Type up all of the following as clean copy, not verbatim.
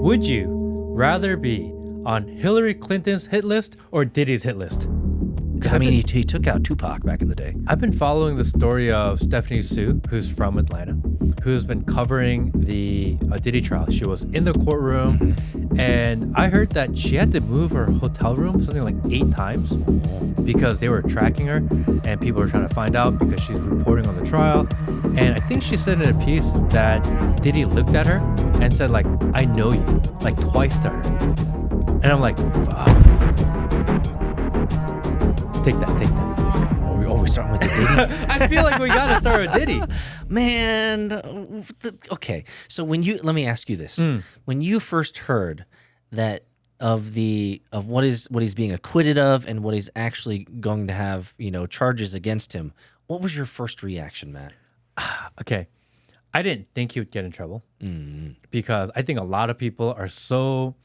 Would you rather be on Hillary Clinton's hit list or Diddy's hit list? I mean, he took out Tupac back in the day. I've been following the story of Stephanie Sue, who's from Atlanta, who's been covering the Diddy trial. She was in the courtroom, and I heard that she had to move her hotel room something like 8 times because they were tracking her, and people were trying to find out because she's reporting on the trial. And I think she said in a piece that Diddy looked at her and said, like, "I know you," like twice to her. And I'm like, fuck. Take that. We're starting with the Diddy? I feel like we gotta start with Diddy. Man, okay. So let me ask you this: when you first heard that of what he's being acquitted of and what he's actually going to have, charges against him, what was your first reaction, Matt? Okay, I didn't think he would get in trouble because I think a lot of people are so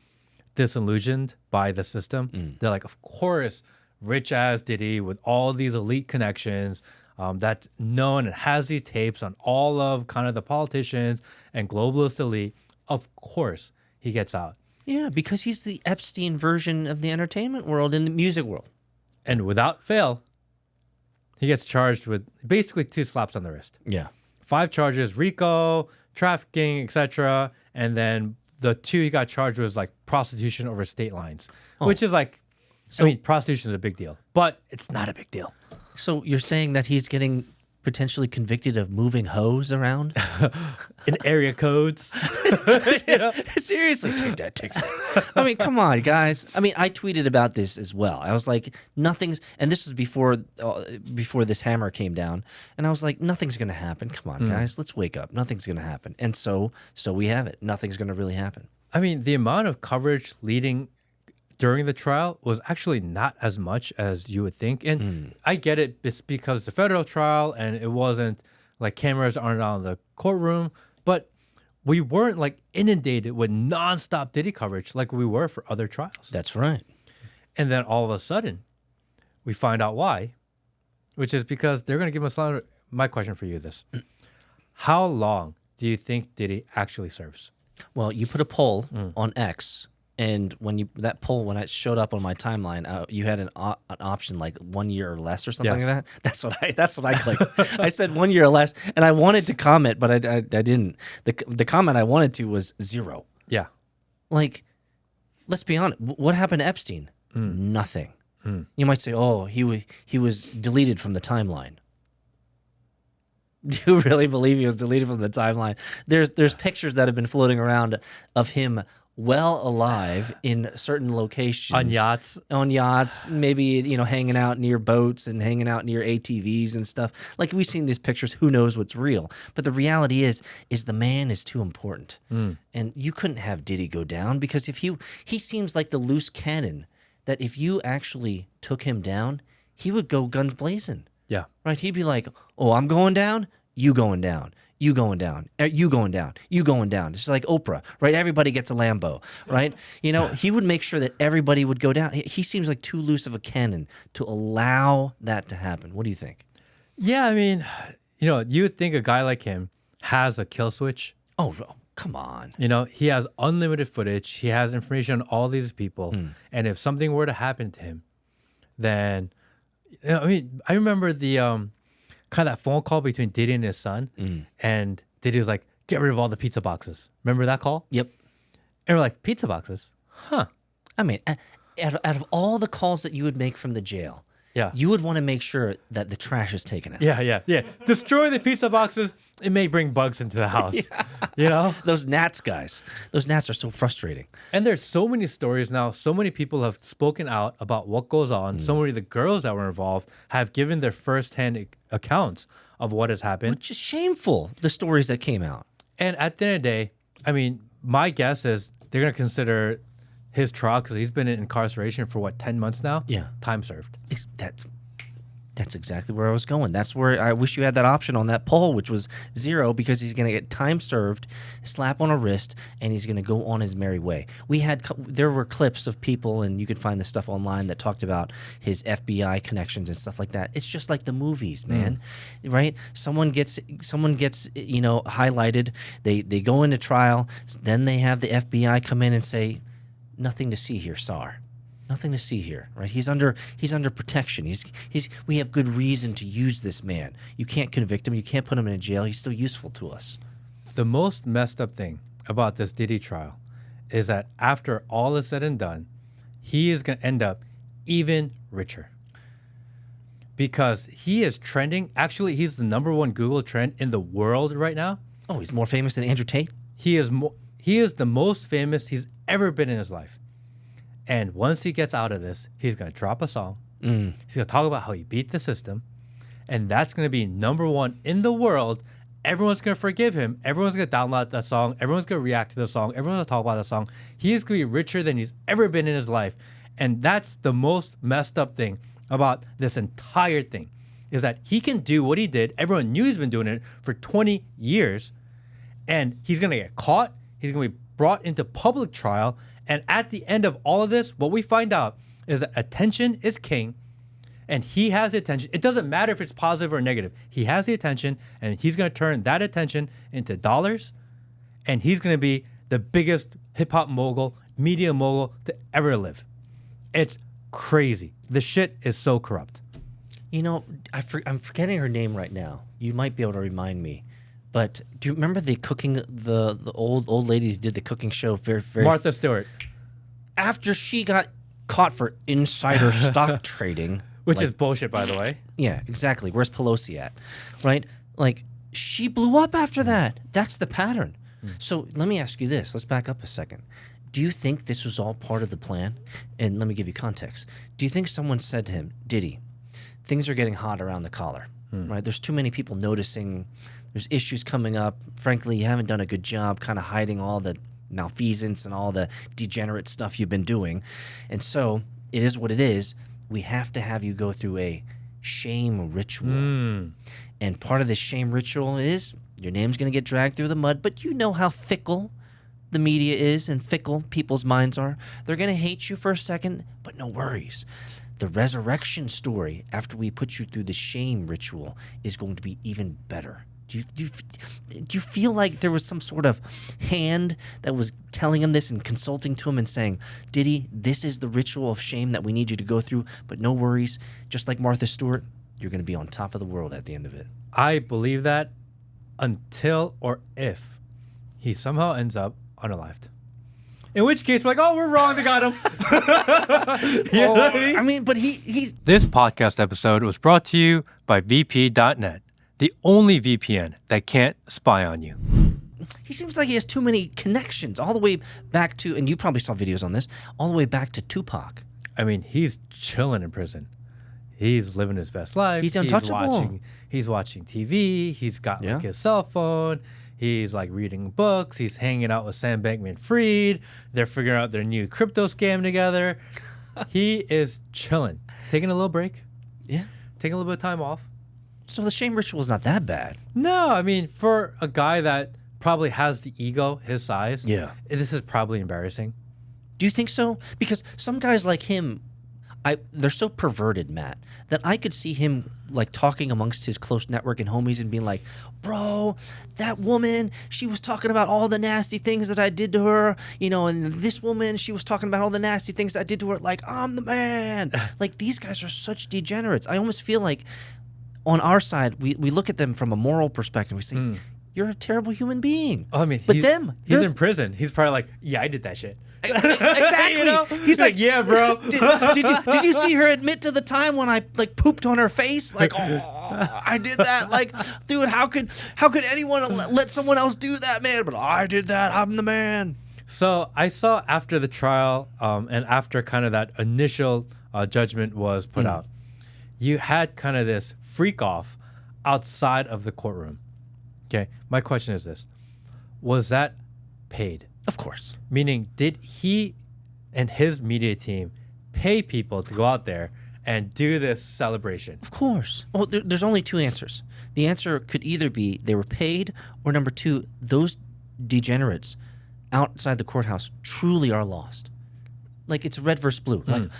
disillusioned by the system. They're like, of course, rich ass Diddy with all these elite connections, that's known and has these tapes on all of kind of the politicians and globalist elite. Of course, he gets out. Yeah, because he's the Epstein version of the entertainment world and the music world. And without fail, he gets charged with basically 2 slaps on the wrist. Yeah. 5 charges: RICO, trafficking, etc. And then the 2 he got charged with was like prostitution over state lines, which is like, prostitution is a big deal, but it's not a big deal. So you're saying that he's getting potentially convicted of moving hoes around? In area codes. Seriously, take that. I mean, come on, guys. I mean, I tweeted about this as well. I was like, nothing's, and this was before this hammer came down, and I was like, nothing's going to happen. Come on, guys, let's wake up. Nothing's going to happen. And so we have it. Nothing's going to really happen. I mean, the amount of coverage during the trial was actually not as much as you would think. And I get it. It's because it's a federal trial and it wasn't like cameras aren't on the courtroom, but we weren't like inundated with nonstop Diddy coverage like we were for other trials. That's right. And then all of a sudden we find out why, which is because they're going to give us my question for you this. How long do you think Diddy actually serves? Well, you put a poll on X, and when it showed up on my timeline, you had an option like 1 year or less or something like that. That's what I clicked. I said 1 year or less, and I wanted to comment, but I didn't. The comment I wanted to was 0. Yeah. Like, let's be honest. What happened to Epstein? Nothing. You might say, oh, he was deleted from the timeline. Do you really believe he was deleted from the timeline? There's pictures that have been floating around of him well alive in certain locations. On yachts, maybe, hanging out near boats and hanging out near ATVs and stuff. Like, we've seen these pictures, who knows what's real. But the reality is the man is too important. And you couldn't have Diddy go down because if he seems like the loose cannon that if you actually took him down, he would go guns blazing. Yeah. Right? He'd be like, oh, I'm going down, you going down. You going down, you going down, you going down. It's like Oprah, right? Everybody gets a Lambo, right? He would make sure that everybody would go down. He seems like too loose of a cannon to allow that to happen. What do you think? Yeah, I mean, you would think a guy like him has a kill switch. Oh, come on. He has unlimited footage. He has information on all these people. And if something were to happen to him, then, I remember the kind of that phone call between Diddy and his son, and Diddy was like, get rid of all the pizza boxes. Remember that call? Yep. And we're like, pizza boxes? Huh. I mean, out of all the calls that you would make from the jail, Yeah. You would want to make sure that the trash is taken out. Yeah. Destroy the pizza boxes. It may bring bugs into the house. You know? Those gnats, guys. Those gnats are so frustrating. And there's so many stories now. So many people have spoken out about what goes on. So many of the girls that were involved have given their firsthand accounts of what has happened. Which is shameful, the stories that came out. And at the end of the day, I mean, my guess is they're going to consider his trial, because he's been in incarceration for, 10 months now? Yeah. Time served. That's That's exactly where I was going. That's where I wish you had that option on that poll, which was 0, because he's going to get time served, slap on a wrist, and he's going to go on his merry way. There were clips of people, and you can find this stuff online, that talked about his FBI connections and stuff like that. It's just like the movies, man, right? Someone gets highlighted. They go into trial, then they have the FBI come in and say, "Nothing to see here, Sar. Nothing to see here," right? He's under protection. We have good reason to use this man. You can't convict him. You can't put him in a jail. He's still useful to us. The most messed up thing about this Diddy trial is that after all is said and done, he is going to end up even richer. Because he is trending. Actually, he's the #1 Google trend in the world right now. Oh, he's more famous than Andrew Tate? He is the most famous he's ever been in his life. And once he gets out of this, he's going to drop a song. He's going to talk about how he beat the system. And that's going to be #1 in the world. Everyone's going to forgive him. Everyone's going to download that song. Everyone's going to react to the song. Everyone's going to talk about the song. He's going to be richer than he's ever been in his life. And that's the most messed up thing about this entire thing, is that he can do what he did. Everyone knew he's been doing it for 20 years. And he's going to get caught. He's going to be brought into public trial. And at the end of all of this, what we find out is that attention is king, and he has the attention. It doesn't matter if it's positive or negative. He has the attention, and he's going to turn that attention into dollars, and he's going to be the biggest hip-hop mogul, media mogul to ever live. It's crazy. The shit is so corrupt. You know, I'm forgetting her name right now. You might be able to remind me. But do you remember the old lady who did the cooking show? Martha Stewart. After she got caught for insider stock trading. Which is bullshit, by the way. Yeah, exactly. Where's Pelosi at? Right? Like, she blew up after that. That's the pattern. So let me ask you this. Let's back up a second. Do you think this was all part of the plan? And let me give you context. Do you think someone said to him, "Diddy, things are getting hot around the collar, right? There's too many people noticing. There's issues coming up. Frankly, you haven't done a good job kind of hiding all the malfeasance and all the degenerate stuff you've been doing. And so it is what it is. We have to have you go through a shame ritual. And part of the shame ritual is your name's going to get dragged through the mud, but you know how fickle the media is and fickle people's minds are. They're going to hate you for a second, but no worries. The resurrection story after we put you through the shame ritual is going to be even better." Do you feel like there was some sort of hand that was telling him this and consulting to him and saying, "Diddy, this is the ritual of shame that we need you to go through, but no worries, just like Martha Stewart, you're going to be on top of the world at the end of it"? I believe that until or if he somehow ends up unalived. In which case, we're like, "Oh, we're wrong. They got him." You know what I mean? But he. This podcast episode was brought to you by VP.net, the only VPN that can't spy on you. He seems like he has too many connections, all the way back to, and you probably saw videos on this, all the way back to Tupac. I mean, he's chilling in prison. He's living his best life. He's untouchable. He's watching TV. He's got like his cell phone. He's like reading books. He's hanging out with Sam Bankman-Fried. They're figuring out their new crypto scam together. He is chilling, taking a little break. Yeah. Taking a little bit of time off. So the shame ritual is not that bad. No, I mean, for a guy that probably has the ego his size, this is probably embarrassing. Do you think so? Because some guys like him, they're so perverted, Matt, that I could see him like talking amongst his close network and homies and being like, "Bro, that woman, she was talking about all the nasty things that I did to her, you know, and this woman, she was talking about all the nasty things that I did to her. Like, I'm the man." Like, these guys are such degenerates. I almost feel like on our side, we look at them from a moral perspective. We say, "You're a terrible human being." Oh, I mean, but he's in prison. He's probably like, "Yeah, I did that shit." Exactly. You know? He's like, "Yeah, bro." Did you see her admit to the time when I like pooped on her face? Like, "Oh, I did that." Like, dude, how could anyone let someone else do that, man? But I did that. I'm the man. So I saw after the trial, and after kind of that initial judgment was put out, you had kind of this freak off outside of the courtroom. Okay, my question is this: was that paid? Of course. Meaning, did he and his media team pay people to go out there and do this celebration? Of course. Well, there's only two answers. The answer could either be they were paid, or number two, those degenerates outside the courthouse truly are lost. Like it's red versus blue. Like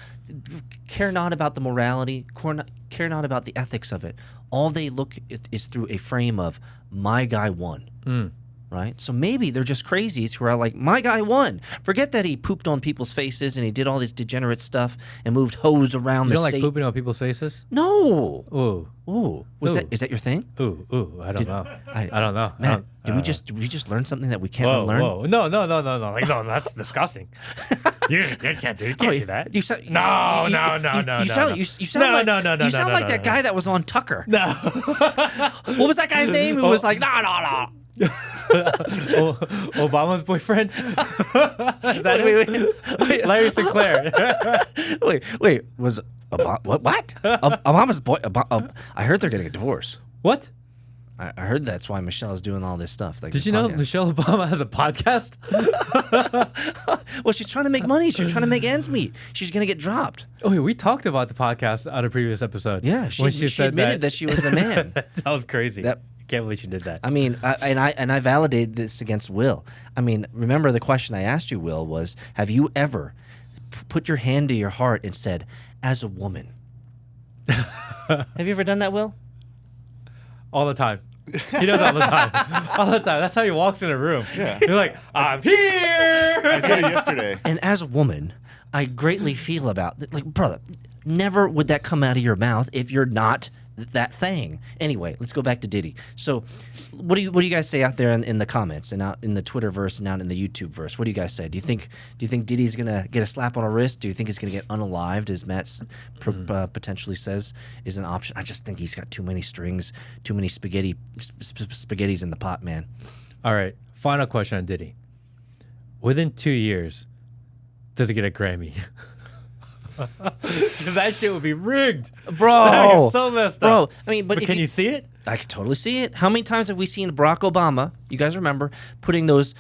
care not about the morality, care not about the ethics of it. All they look is through a frame of my guy won. Right? So maybe they're just crazies who are like, my guy won. Forget that he pooped on people's faces and he did all this degenerate stuff and moved hose around the state. You don't like pooping on people's faces? No. Ooh. Is that your thing? Ooh. I don't know. I don't know. Matt, did we just learn something that we can't unlearn? Whoa. No. Like, no, that's disgusting. You can't do that. You sound, No. You sound like that guy that was on Tucker. No. What was that guy's name who was like, no. Obama's boyfriend? Is that wait. Larry Sinclair. wait. Was what? Obama's boy? I heard they're getting a divorce. What? I heard that's why Michelle is doing all this stuff. Like, did you know Michelle Obama has a podcast? Well, she's trying to make money. She's trying to make ends meet. She's gonna get dropped. Oh, yeah, we talked about the podcast on a previous episode. Yeah, she admitted that she was a man. That was crazy. I can't believe she did that. I mean, I validated this against Will. I mean, remember the question I asked you, Will, was, have you ever put your hand to your heart and said, as a woman? Have you ever done that, Will? All the time. He does all the time. All the time. That's how he walks in a room. Yeah. You're like, I'm here. I did it yesterday. And as a woman, I greatly feel about, like, brother, never would that come out of your mouth if you're not that thing. Anyway, let's go back to Diddy. So, what do you guys say out there in the comments and out in the Twitterverse and out in the YouTube verse? What do you guys say? Do you think Diddy's gonna get a slap on a wrist? Do you think he's gonna get unalived, as Matt potentially says is an option? I just think he's got too many strings, too many spaghettis in the pot, man. All right, final question on Diddy. Within 2 years, does he get a Grammy? Because that shit would be rigged, bro. That is so messed up, bro. I mean, but can you see it? I can totally see it. How many times have we seen Barack Obama? You guys remember putting those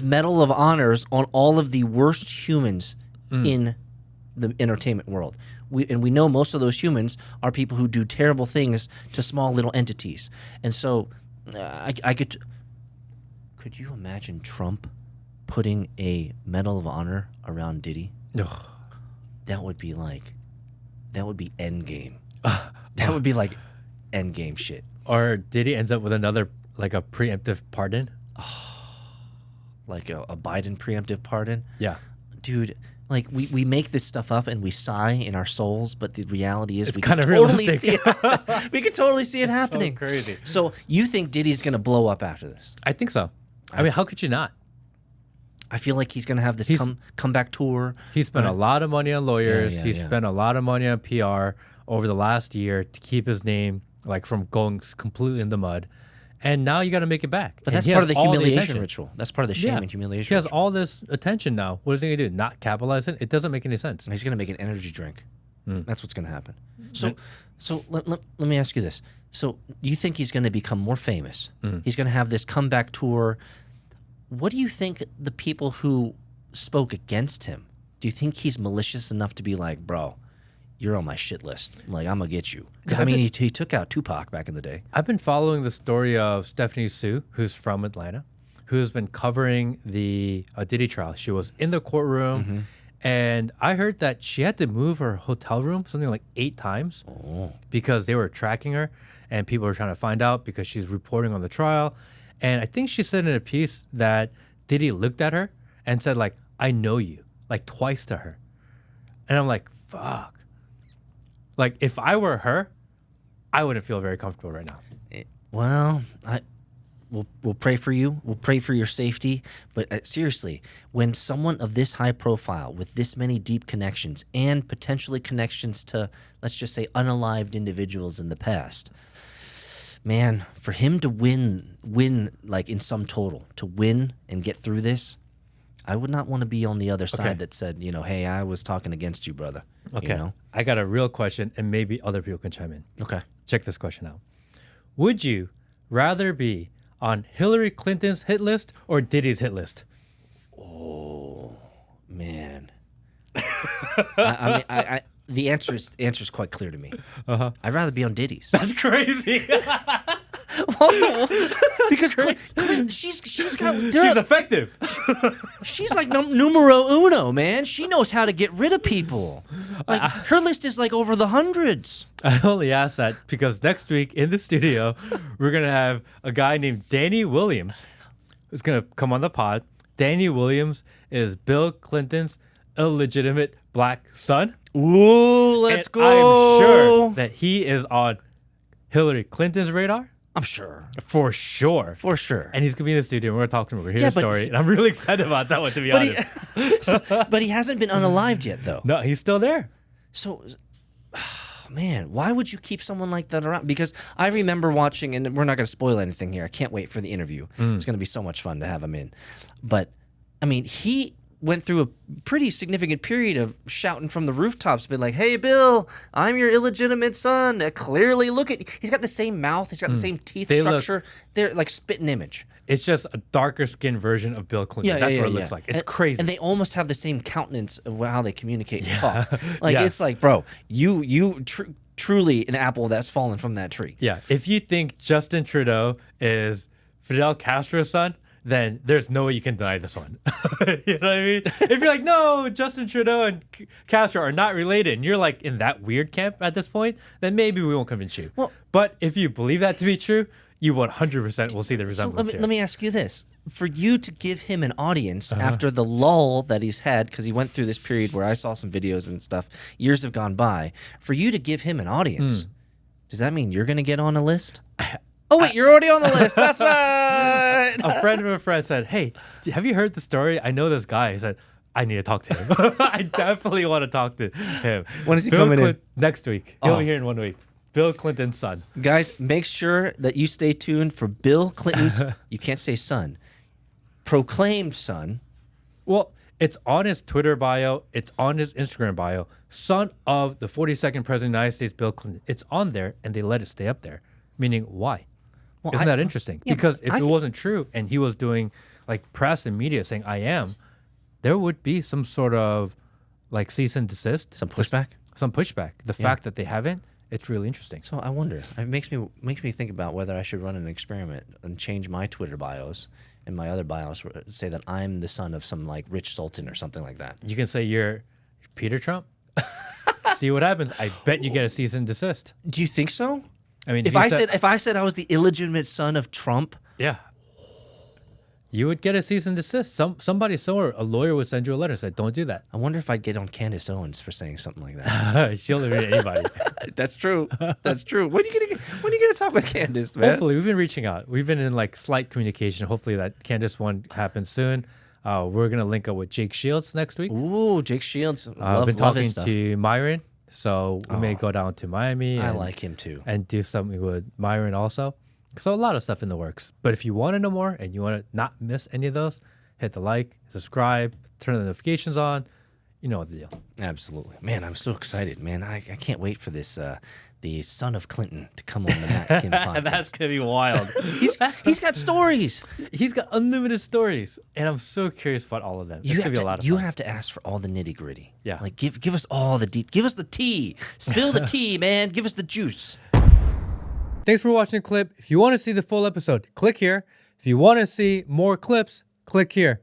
Medal of Honors on all of the worst humans in the entertainment world? We know most of those humans are people who do terrible things to small little entities, and so could you imagine Trump putting a Medal of Honor around Diddy? Ugh. That would be endgame. That would be like endgame shit. Or Diddy ends up with another, like a preemptive pardon. Like a Biden preemptive pardon? Yeah. Dude, like we make this stuff up and we sigh in our souls, but the reality is it's we kind can of totally realistic. see it. We can totally see it happening. So crazy. So you think Diddy's going to blow up after this? I think so. I mean, how could you not? I feel like he's going to have this comeback tour. He spent a lot of money on lawyers. He spent a lot of money on PR over the last year to keep his name like from going completely in the mud. And now you got to make it back. But that's part of the humiliation ritual. That's part of the shame and humiliation. He has all this attention now. What is he going to do? Not capitalize it? It doesn't make any sense. He's going to make an energy drink. That's what's going to happen. So let me ask you this. So you think he's going to become more famous? He's going to have this comeback tour. What do you think the people who spoke against him, do you think he's malicious enough to be like, bro, you're on my shit list. Like, I'm going to get you. Because, I mean, he took out Tupac back in the day. I've been following the story of Stephanie Sue, who's from Atlanta, who's been covering the Diddy trial. She was in the courtroom, and I heard that she had to move her hotel room something like 8 times because they were tracking her, and people were trying to find out because she's reporting on the trial. And I think she said in a piece that Diddy looked at her and said, like, I know you, like twice to her. And I'm like, fuck. Like, if I were her, I wouldn't feel very comfortable right now. Well, we'll pray for you. We'll pray for your safety. But seriously, when someone of this high profile with this many deep connections and potentially connections to, let's just say, unalived individuals in the past, man, for him to win like in sum total, to win and get through this, I would not want to be on the other side that said, hey, I was talking against you, brother. Okay. I got a real question, and maybe other people can chime in. Okay. Check this question out. Would you rather be on Hillary Clinton's hit list or Diddy's hit list? Oh, man. the answer is quite clear to me. I'd rather be on Diddy's. That's crazy. Because she's got She's effective. she's like numero uno, man. She knows how to get rid of people. Like her list is like over the hundreds. I only asked that because next week in the studio, we're going to have a guy named Danny Williams who's going to come on the pod. Danny Williams is Bill Clinton's illegitimate black son. Ooh, let's go. I'm sure that he is on Hillary Clinton's radar. I'm sure. For sure. For sure. And he's going to be in the studio and we're talking about his story. And I'm really excited about that one, to be honest. But he hasn't been unalived yet, though. No, he's still there. So, man, why would you keep someone like that around? Because I remember watching, and we're not going to spoil anything here. I can't wait for the interview. It's going to be so much fun to have him in. But, I mean, he went through a pretty significant period of shouting from the rooftops, been like, "Hey, Bill, I'm your illegitimate son. Clearly, look at he's got the same mouth, he's got the same teeth structure. They're like spitting image. It's just a darker skinned version of Bill Clinton. That's what it looks like. It's crazy. And they almost have the same countenance of how they communicate and talk. Like it's like, bro, you truly an apple that's fallen from that tree. Yeah. If you think Justin Trudeau is Fidel Castro's son, then there's no way you can deny this one. You know what I mean? If you're like, no, Justin Trudeau and Castro are not related, and you're like in that weird camp at this point, then maybe we won't convince you. Well, but if you believe that to be true, you 100% will see the resemblance. So let me ask you this. For you to give him an audience after the lull that he's had, because he went through this period where I saw some videos and stuff, years have gone by, for you to give him an audience, does that mean you're going to get on a list? Oh, wait, you're already on the list. That's right. A friend of a friend said, "Hey, have you heard the story? I know this guy." He said, "I need to talk to him." I definitely want to talk to him. When is he coming in? Next week. He'll be here in 1 week. Bill Clinton's son. Guys, make sure that you stay tuned for Bill Clinton's, you can't say son, proclaimed son. Well, it's on his Twitter bio. It's on his Instagram bio. Son of the 42nd President of the United States, Bill Clinton. It's on there, and they let it stay up there. Meaning, why? Well, Isn't that interesting? Yeah, because if it wasn't true and he was doing like press and media saying I am, there would be some sort of like cease and desist. Some pushback? Some pushback. The fact that they haven't, it's really interesting. So I wonder. It makes me think about whether I should run an experiment and change my Twitter bios and my other bios say that I'm the son of some like rich sultan or something like that. You can say you're Peter Trump. See what happens. I bet you get a cease and desist. Do you think so? I mean, if I said I was the illegitimate son of Trump, yeah, you would get a cease and desist. Somebody somewhere, a lawyer would send you a letter and say, "Don't do that." I wonder if I'd get on Candace Owens for saying something like that. She'll never hit anybody. That's true. That's true. When are you gonna talk with Candace, man? Hopefully, we've been reaching out. We've been in like slight communication. Hopefully, that Candace one happens soon. We're gonna link up with Jake Shields next week. Ooh, Jake Shields. I've been talking to Myron. So we may go down to Miami. I like him too. And do something with Myron also. So a lot of stuff in the works. But if you want to know more and you want to not miss any of those, hit the like, subscribe, turn the notifications on. You know the deal. Absolutely. Man, I'm so excited, man. I can't wait for this, the son of Clinton to come on the Matt Kim podcast. That's going to be wild. He's got stories. He's got unlimited stories. And I'm so curious about all of them. It's going to be a lot of fun. You have to ask for all the nitty gritty. Yeah. Like give us all the give us the tea. Spill the tea, man. Give us the juice. Thanks for watching the clip. If you want to see the full episode, click here. If you want to see more clips, click here.